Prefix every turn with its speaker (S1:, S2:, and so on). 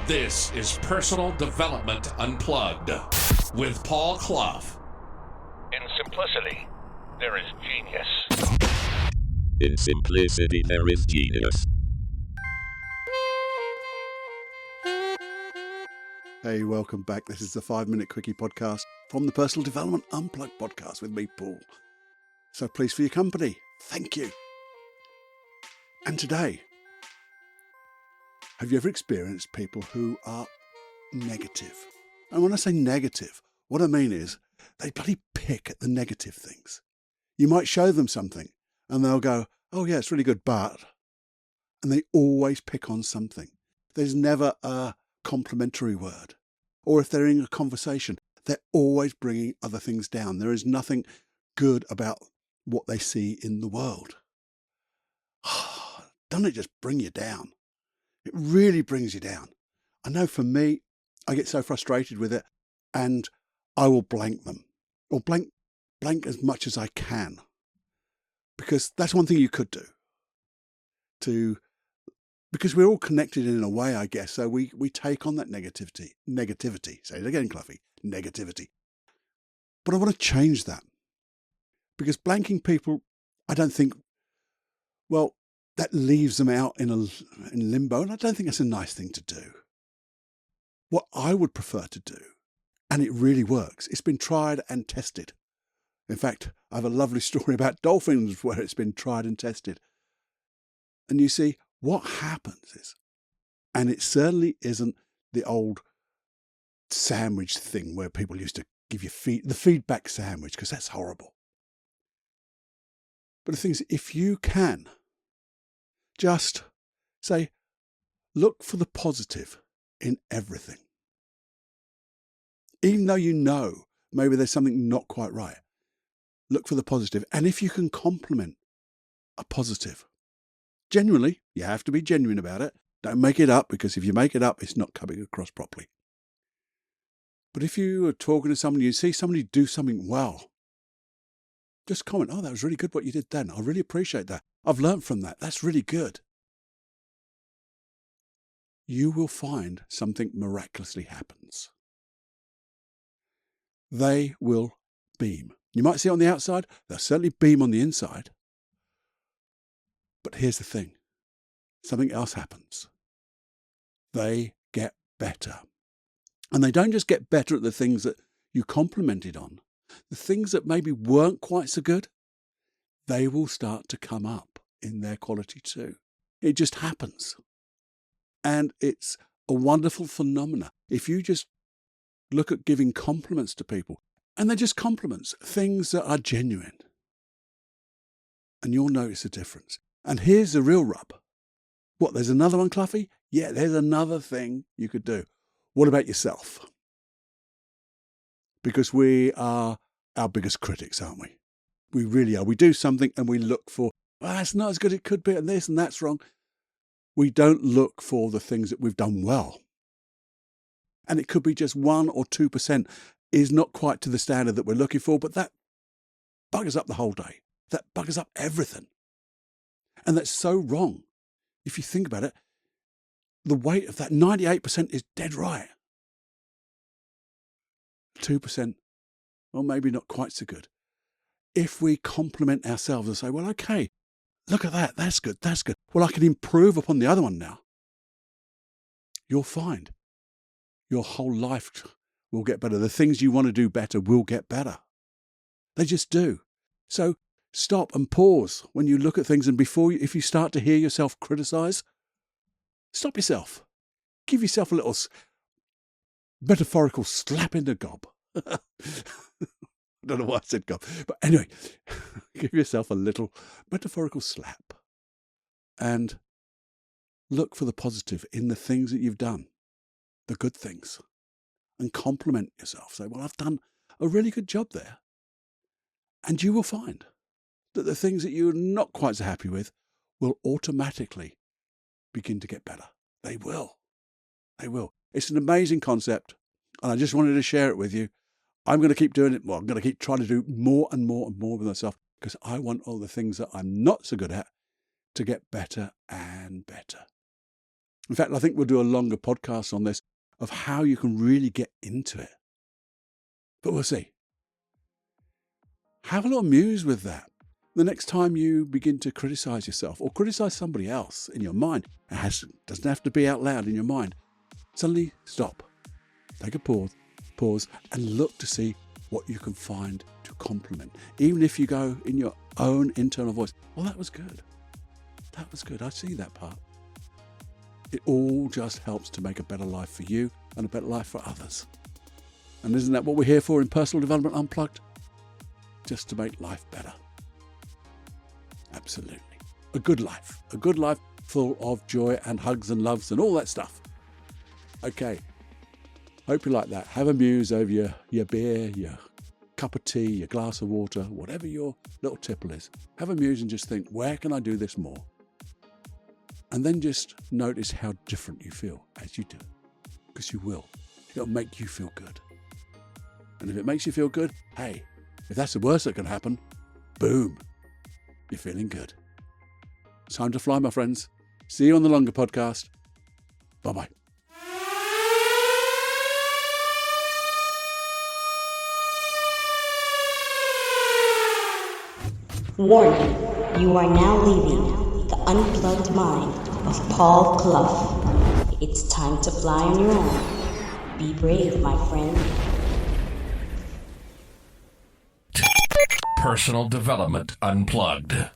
S1: This is Personal Development Unplugged with Paul Clough.
S2: In simplicity, there is genius.
S3: In simplicity, there is genius.
S4: Hey, welcome back. This is the 5-Minute Quickie podcast from the Personal Development Unplugged podcast with me, Paul. So pleased for your company. Thank you. And today, have you ever experienced people who are negative? And when I say negative, what I mean is they bloody pick at the negative things. You might show them something and they'll go, oh yeah, it's really good, but... And they always pick on something. There's never a complimentary word. Or if they're in a conversation, they're always bringing other things down. There is nothing good about what they see in the world. Doesn't it just bring you down? It really brings you down. I know for me, I get so frustrated with it and I will blank them or blank as much as I can, because that's one thing you could do because we're all connected in a way, I guess. So we take on that negativity. Say it again, Cluffy, negativity. But I want to change that, because blanking people, I don't think, well, that leaves them out in limbo, and I don't think that's a nice thing to do. What I would prefer to do, and it really works, it's been tried and tested. In fact, I have a lovely story about dolphins where it's been tried and tested. And you see, what happens is, and it certainly isn't the old sandwich thing where people used to give you the feedback sandwich, because that's horrible. But the thing is, if you can just say, look for the positive in everything. Even though you know maybe there's something not quite right, look for the positive. And if you can compliment a positive, genuinely, you have to be genuine about it. Don't make it up, because if you make it up, it's not coming across properly. But if you are talking to somebody, you see somebody do something well, just comment, oh, that was really good what you did then. I really appreciate that. I've learned from that. That's really good. You will find something miraculously happens. They will beam. You might see it on the outside. They'll certainly beam on the inside. But here's the thing. Something else happens. They get better. And they don't just get better at the things that you complimented on. The things that maybe weren't quite so good, they will start to come up in their quality too. It just happens. And it's a wonderful phenomena. If you just look at giving compliments to people, and they're just compliments, things that are genuine, and you'll notice a difference. And here's the real rub. What, there's another one, Cluffy? Yeah, there's another thing you could do. What about yourself? Because we are our biggest critics, aren't we? We really are. We do something and we look for, that's not as good as it could be, and this and that's wrong. We don't look for the things that we've done well. And it could be just 1 or 2% is not quite to the standard that we're looking for, but that buggers up the whole day. That buggers up everything. And that's so wrong. If you think about it, the weight of that 98% is dead right. 2%, well, maybe not quite so good. If we compliment ourselves and say, well, okay, look at that, that's good, that's good. Well, I can improve upon the other one now. You'll find your whole life will get better. The things you want to do better will get better. They just do. So stop and pause when you look at things, and if you start to hear yourself criticize, stop yourself. Give yourself a little metaphorical slap in the gob. I don't know why I said gob. But anyway, give yourself a little metaphorical slap and look for the positive in the things that you've done, the good things, and compliment yourself. Say, well, I've done a really good job there. And you will find that the things that you're not quite so happy with will automatically begin to get better. They will. They will. It's an amazing concept, and I just wanted to share it with you. I'm going to keep doing it. Well, I'm going to keep trying to do more and more and more with myself, because I want all the things that I'm not so good at to get better and better. In fact, I think we'll do a longer podcast on this of how you can really get into it. But we'll see. Have a little muse with that. The next time you begin to criticize yourself or criticize somebody else in your mind, doesn't have to be out loud in your mind. Suddenly stop, take a pause and look to see what you can find to compliment. Even if you go in your own internal voice, well, that was good. That was good. I see that part. It all just helps to make a better life for you and a better life for others. And isn't that what we're here for in Personal Development Unplugged? Just to make life better. Absolutely. A good life full of joy and hugs and loves and all that stuff. Okay. Hope you like that. Have a muse over your beer, your cup of tea, your glass of water, whatever your little tipple is. Have a muse and just think, where can I do this more? And then just notice how different you feel as you do it. Because you will. It'll make you feel good. And if it makes you feel good, hey, if that's the worst that can happen, boom, you're feeling good. It's time to fly, my friends. See you on the longer podcast. Bye-bye.
S5: Warning, you are now leaving the unplugged mind of Paul Clough. It's time to fly on your own. Be brave, my friend.
S1: Personal Development Unplugged.